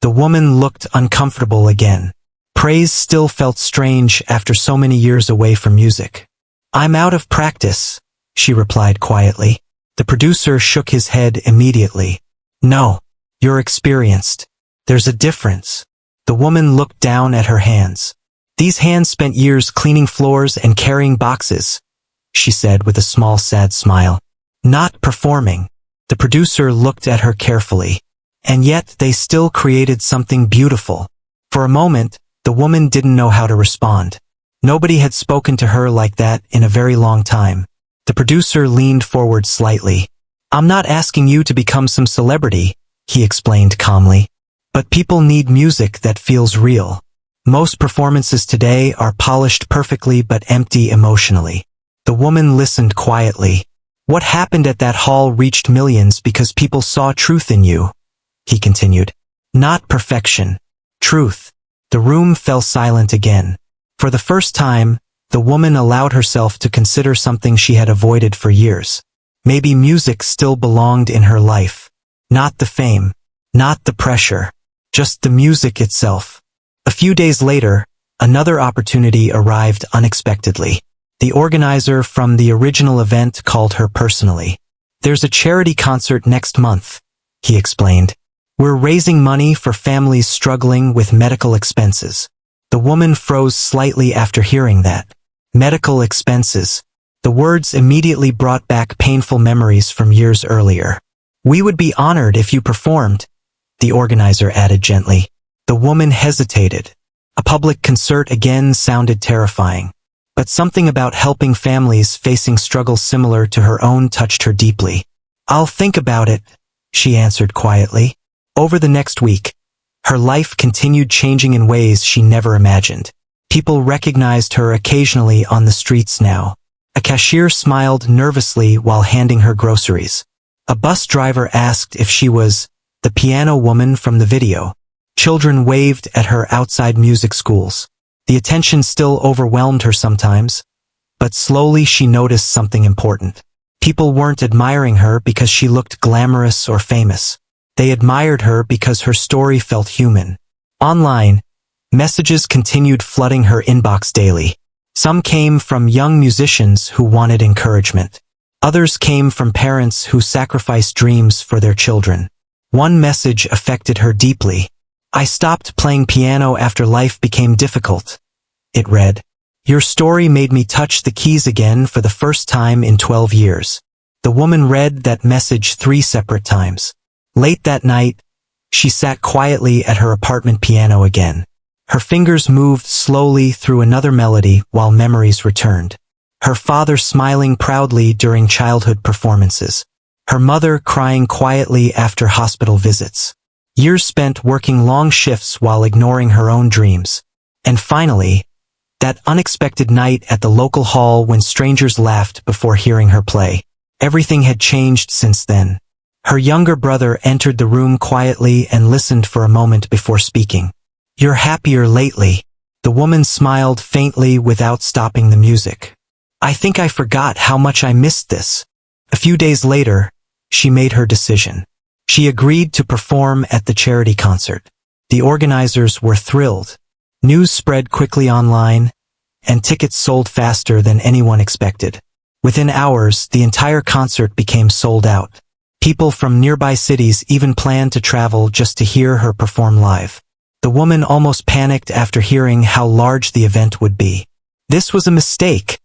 Speaker 1: The woman looked uncomfortable again. Praise still felt strange after so many years away from music. "I'm out of practice," she replied quietly. The producer shook his head immediately. "No, you're experienced. There's a difference." The woman looked down at her hands. "These hands spent years cleaning floors and carrying boxes," she said with a small sad smile. "Not performing." The producer looked at her carefully. "And yet they still created something beautiful." For a moment, the woman didn't know how to respond. Nobody had spoken to her like that in a very long time. The producer leaned forward slightly. "I'm not asking you to become some celebrity," he explained calmly. "But people need music that feels real. Most performances today are polished perfectly but empty emotionally." The woman listened quietly. "What happened at that hall reached millions because people saw truth in you," he continued. "Not perfection. Truth." The room fell silent again. For the first time, the woman allowed herself to consider something she had avoided for years. Maybe music still belonged in her life. Not the fame, not the pressure, just the music itself. A few days later, another opportunity arrived unexpectedly. The organizer from the original event called her personally. "There's a charity concert next month," he explained. "We're raising money for families struggling with medical expenses." The woman froze slightly after hearing that. Medical expenses. The words immediately brought back painful memories from years earlier. "We would be honored if you performed," the organizer added gently. The woman hesitated. A public concert again sounded terrifying. But something about helping families facing struggles similar to her own touched her deeply. "I'll think about it," she answered quietly. Over the next week, her life continued changing in ways she never imagined. People recognized her occasionally on the streets now. A cashier smiled nervously while handing her groceries. A bus driver asked if she was the piano woman from the video. Children waved at her outside music schools. The attention still overwhelmed her sometimes, but slowly she noticed something important. People weren't admiring her because she looked glamorous or famous. They admired her because her story felt human. Online, messages continued flooding her inbox daily. Some came from young musicians who wanted encouragement. Others came from parents who sacrificed dreams for their children. One message affected her deeply. "I stopped playing piano after life became difficult," it read. "Your story made me touch the keys again for the first time in 12 years. The woman read that message 3 separate times. Late that night, she sat quietly at her apartment piano again. Her fingers moved slowly through another melody while memories returned. Her father smiling proudly during childhood performances. Her mother crying quietly after hospital visits. Years spent working long shifts while ignoring her own dreams. And finally, that unexpected night at the local hall when strangers laughed before hearing her play. Everything had changed since then. Her younger brother entered the room quietly and listened for a moment before speaking. "You're happier lately." The woman smiled faintly without stopping the music. "I think I forgot how much I missed this." A few days later, she made her decision. She agreed to perform at the charity concert. The organizers were thrilled. News spread quickly online, and tickets sold faster than anyone expected. Within hours, the entire concert became sold out. People from nearby cities even planned to travel just to hear her perform live. The woman almost panicked after hearing how large the event would be. "This was a mistake,"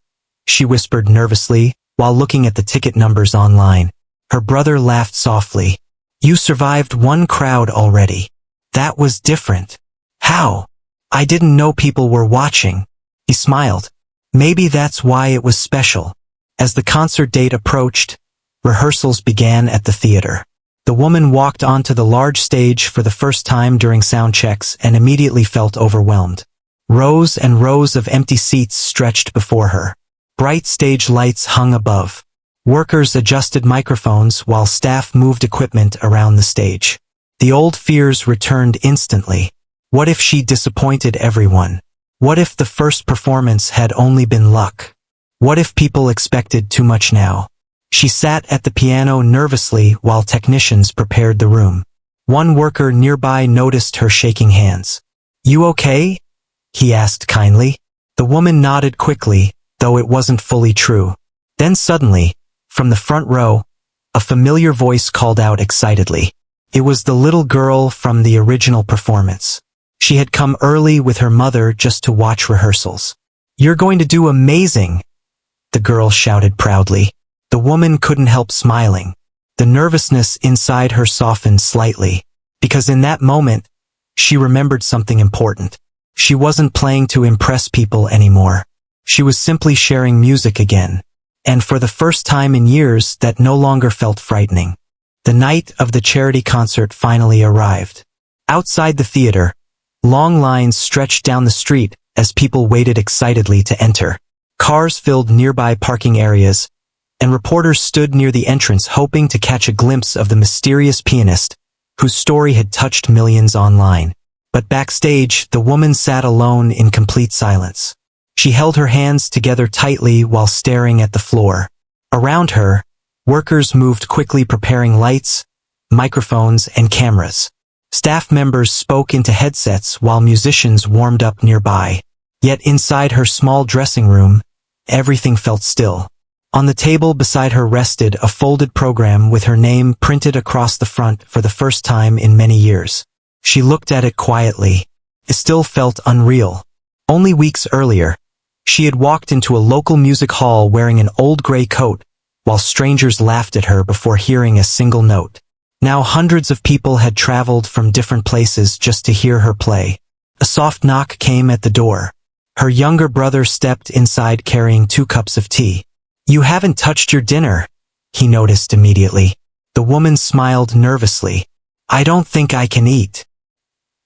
Speaker 1: she whispered nervously while looking at the ticket numbers online. Her brother laughed softly. "You survived one crowd already. That was different." "How?" "I didn't know people were watching." He smiled. "Maybe that's why it was special." As the concert date approached, rehearsals began at the theater. The woman walked onto the large stage for the first time during sound checks and immediately felt overwhelmed. Rows and rows of empty seats stretched before her. Bright stage lights hung above. Workers adjusted microphones while staff moved equipment around the stage. The old fears returned instantly. What if she disappointed everyone? What if the first performance had only been luck? What if people expected too much now? She sat at the piano nervously while technicians prepared the room. One worker nearby noticed her shaking hands. "You okay?" he asked kindly. The woman nodded quickly, though it wasn't fully true. Then suddenly, from the front row, a familiar voice called out excitedly. It was the little girl from the original performance. She had come early with her mother just to watch rehearsals. "You're going to do amazing," the girl shouted proudly. The woman couldn't help smiling. The nervousness inside her softened slightly, because in that moment, she remembered something important. She wasn't playing to impress people anymore. She was simply sharing music again. And for the first time in years, that no longer felt frightening. The night of the charity concert finally arrived. Outside the theater, long lines stretched down the street as people waited excitedly to enter. Cars filled nearby parking areas, and reporters stood near the entrance hoping to catch a glimpse of the mysterious pianist whose story had touched millions online. But backstage, the woman sat alone in complete silence. She held her hands together tightly while staring at the floor. Around her, workers moved quickly preparing lights, microphones, and cameras. Staff members spoke into headsets while musicians warmed up nearby. Yet inside her small dressing room, everything felt still. On the table beside her rested a folded program with her name printed across the front for the first time in many years. She looked at it quietly. It still felt unreal. Only weeks earlier, she had walked into a local music hall wearing an old gray coat, while strangers laughed at her before hearing a single note. Now hundreds of people had traveled from different places just to hear her play. A soft knock came at the door. Her younger brother stepped inside carrying 2 cups of tea. "You haven't touched your dinner," he noticed immediately. The woman smiled nervously. "I don't think I can eat."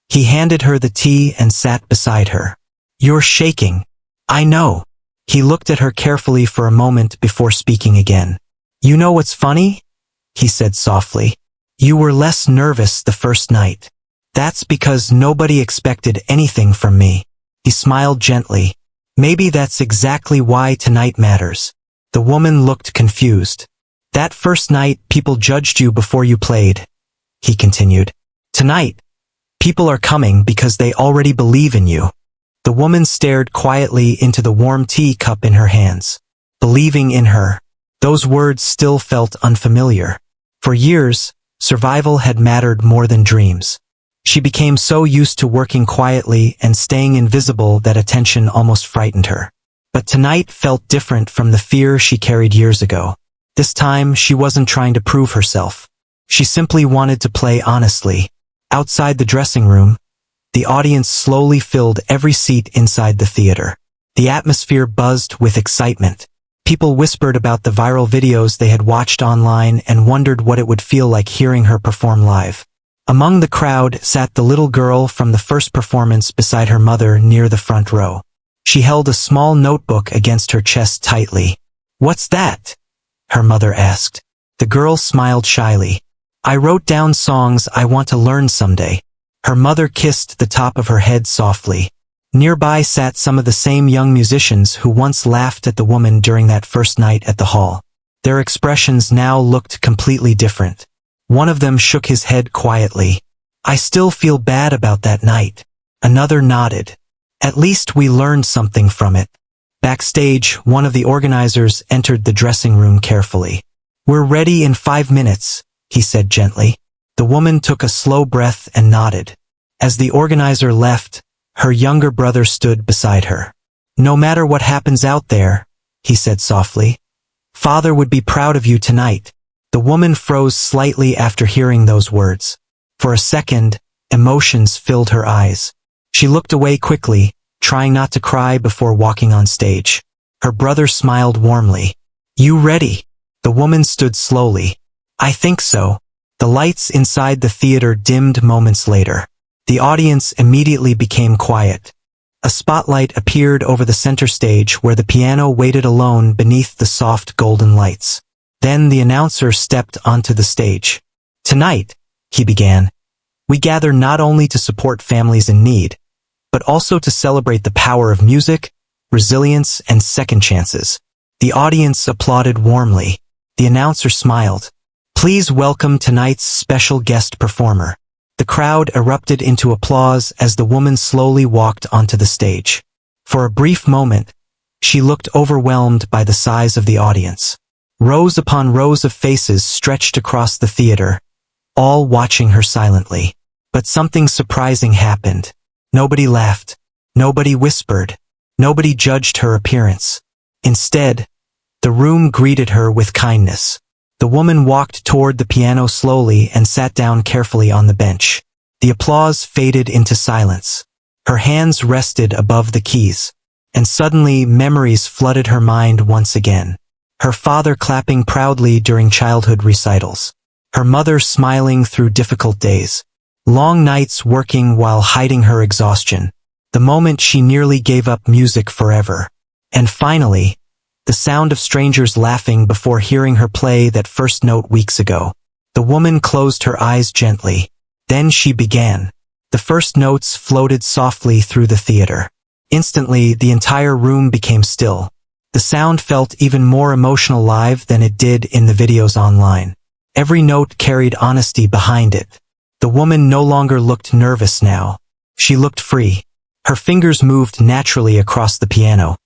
Speaker 1: He handed her the tea and sat beside her. "You're shaking." "I know." He looked at her carefully for a moment before speaking again. "You know what's funny?" he said softly. "You were less nervous the first night. That's because nobody expected anything from me." He smiled gently. "Maybe that's exactly why tonight matters." The woman looked confused. "That first night, people judged you before you played. he continued. Tonight, people are coming because they already believe in you. The woman stared quietly into the warm tea cup in her hands. Believing in her. Those words still felt unfamiliar. For years, survival had mattered more than dreams. She became so used to working quietly and staying invisible that attention almost frightened her. But tonight felt different from the fear she carried years ago. This time, she wasn't trying to prove herself. She simply wanted to play honestly. Outside the dressing room, the audience slowly filled every seat inside the theater. The atmosphere buzzed with excitement. People whispered about the viral videos they had watched online and wondered what it would feel like hearing her perform live. Among the crowd sat the little girl from the first performance beside her mother near the front row. She held a small notebook against her chest tightly. "What's that?" her mother asked. The girl smiled shyly. "I wrote down songs I want to learn someday." Her mother kissed the top of her head softly. Nearby sat some of the same young musicians who once laughed at the woman during that first night at the hall. Their expressions now looked completely different. One of them shook his head quietly. "I still feel bad about that night." Another nodded. "At least we learned something from it." Backstage, one of the organizers entered the dressing room carefully. "We're ready in 5 minutes," he said gently. The woman took a slow breath and nodded. As the organizer left, her younger brother stood beside her. "No matter what happens out there," he said softly, "Father would be proud of you tonight." The woman froze slightly after hearing those words. For a second, emotions filled her eyes. She looked away quickly, trying not to cry before walking on stage. Her brother smiled warmly. "You ready?" The woman stood slowly. "I think so." The lights inside the theater dimmed moments later. The audience immediately became quiet. A spotlight appeared over the center stage where the piano waited alone beneath the soft golden lights. Then the announcer stepped onto the stage. "Tonight," he began, "we gather not only to support families in need, but also to celebrate the power of music, resilience, and second chances." The audience applauded warmly. The announcer smiled. "Please welcome tonight's special guest performer." The crowd erupted into applause as the woman slowly walked onto the stage. For a brief moment, she looked overwhelmed by the size of the audience. Rows upon rows of faces stretched across the theater, all watching her silently. But something surprising happened. Nobody laughed. Nobody whispered. Nobody judged her appearance. Instead, the room greeted her with kindness. The woman walked toward the piano slowly and sat down carefully on the bench. The applause faded into silence. Her hands rested above the keys. And suddenly memories flooded her mind once again. Her father clapping proudly during childhood recitals. Her mother smiling through difficult days. Long nights working while hiding her exhaustion. The moment she nearly gave up music forever. And finally, the sound of strangers laughing before hearing her play that first note weeks ago. The woman closed her eyes gently. Then she began. The first notes floated softly through the theater. Instantly, the entire room became still. The sound felt even more emotional live than it did in the videos online. Every note carried honesty behind it. The woman no longer looked nervous now. She looked free. Her fingers moved naturally across the piano,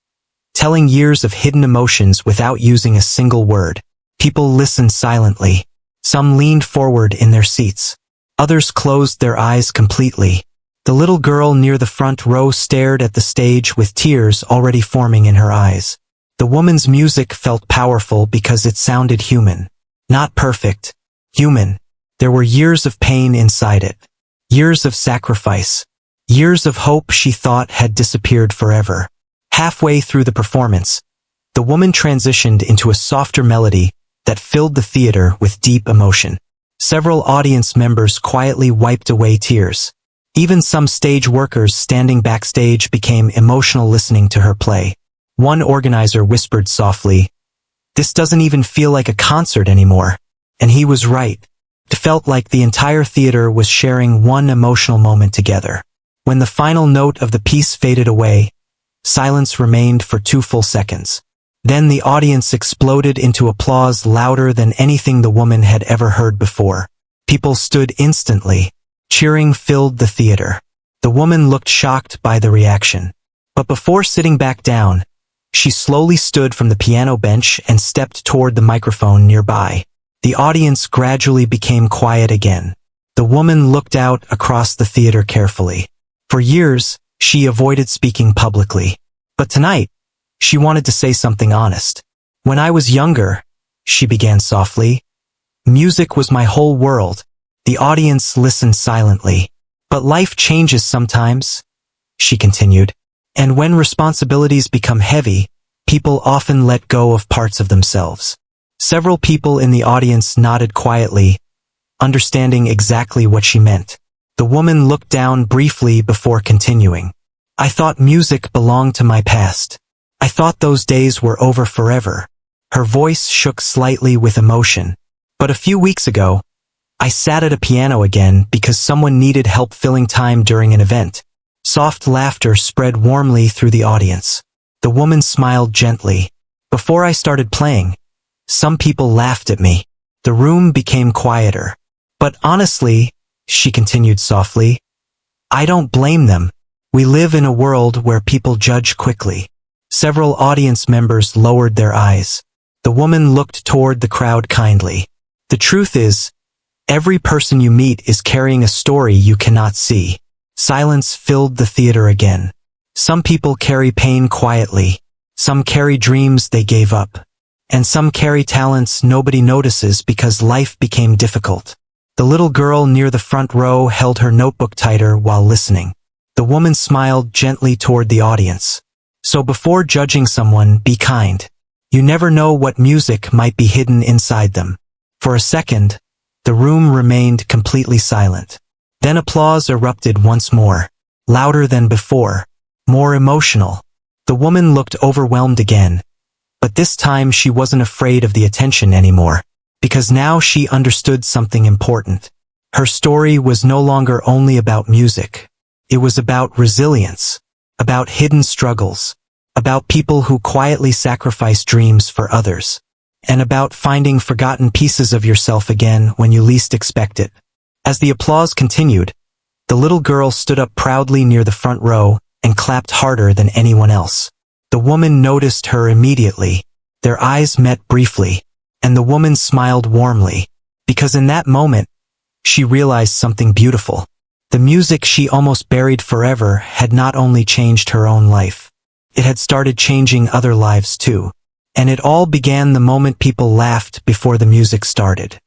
Speaker 1: telling years of hidden emotions without using a single word. People listened silently. Some leaned forward in their seats. Others closed their eyes completely. The little girl near the front row stared at the stage with tears already forming in her eyes. The woman's music felt powerful because it sounded human. Not perfect. Human. There were years of pain inside it. Years of sacrifice. Years of hope she thought had disappeared forever. Halfway through the performance, the woman transitioned into a softer melody that filled the theater with deep emotion. Several audience members quietly wiped away tears. Even some stage workers standing backstage became emotional listening to her play. One organizer whispered softly, "This doesn't even feel like a concert anymore." And he was right. It felt like the entire theater was sharing one emotional moment together. When the final note of the piece faded away, silence remained for 2 full seconds. Then the audience exploded into applause louder than anything the woman had ever heard before. People stood instantly. Cheering filled the theater. The woman looked shocked by the reaction. But before sitting back down, she slowly stood from the piano bench and stepped toward the microphone nearby. The audience gradually became quiet again. The woman looked out across the theater carefully. For years, she avoided speaking publicly. But tonight, she wanted to say something honest. When I was younger, she began softly, music was my whole world. The audience listened silently. But life changes sometimes, she continued. And when responsibilities become heavy, people often let go of parts of themselves. Several people in the audience nodded quietly, understanding exactly what she meant. The woman looked down briefly before continuing. I thought music belonged to my past. I thought those days were over forever. Her voice shook slightly with emotion. But a few weeks ago, I sat at a piano again because someone needed help filling time during an event. Soft laughter spread warmly through the audience. The woman smiled gently. Before I started playing, some people laughed at me. The room became quieter. But honestly, she continued softly, I don't blame them. We live in a world where people judge quickly. Several audience members lowered their eyes. The woman looked toward the crowd kindly. The truth is, every person you meet is carrying a story you cannot see. Silence filled the theater again. Some people carry pain quietly. Some carry dreams they gave up. And some carry talents nobody notices because life became difficult. The little girl near the front row held her notebook tighter while listening. The woman smiled gently toward the audience. So before judging someone, be kind. You never know what music might be hidden inside them. For a second, the room remained completely silent. Then applause erupted once more, louder than before, more emotional. The woman looked overwhelmed again, but this time she wasn't afraid of the attention anymore, because now she understood something important. Her story was no longer only about music. It was about resilience, about hidden struggles, about people who quietly sacrifice dreams for others, and about finding forgotten pieces of yourself again when you least expect it. As the applause continued, the little girl stood up proudly near the front row and clapped harder than anyone else. The woman noticed her immediately. Their eyes met briefly, and the woman smiled warmly, because in that moment, she realized something beautiful. The music she almost buried forever had not only changed her own life, it had started changing other lives too. And it all began the moment people laughed before the music started.